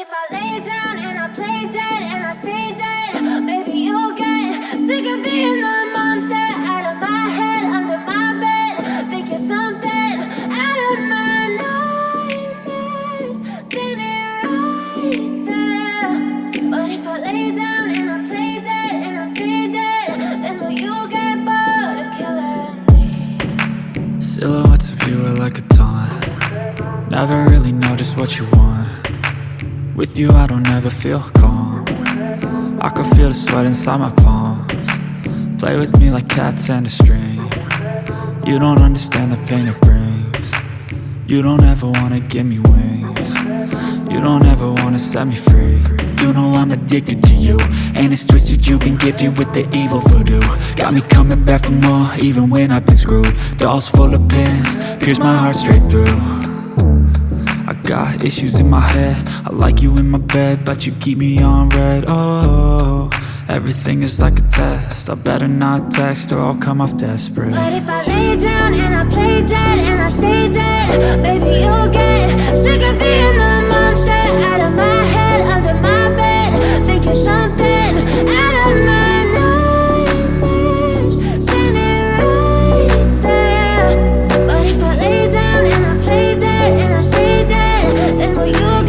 if I lay down and I play dead and I stay dead, maybe you'll get sick of being the monster out of my head, under my bed. Think you're something out of my nightmares, standing right there. But if I lay down and I play dead and I stay dead, then will you get bored of killing me? Silhouettes of you are like a taunt. Never really know just what you want. With you I don't ever feel calm. I can feel the sweat inside my palms. Play with me like cats and a string. You don't understand the pain it brings. You don't ever wanna give me wings. You don't ever wanna set me free. You know I'm addicted to you, and it's twisted, you've been gifted with the evil voodoo. Got me coming back for more, even when I've been screwed. Dolls full of pins, pierce my heart straight through. I got issues in my head, I like you in my bed, but you keep me on red. Oh, everything is like a test, I better not text or I'll come off desperate. But if I lay down and I play dead and I stay dead, baby you'll get sick of being the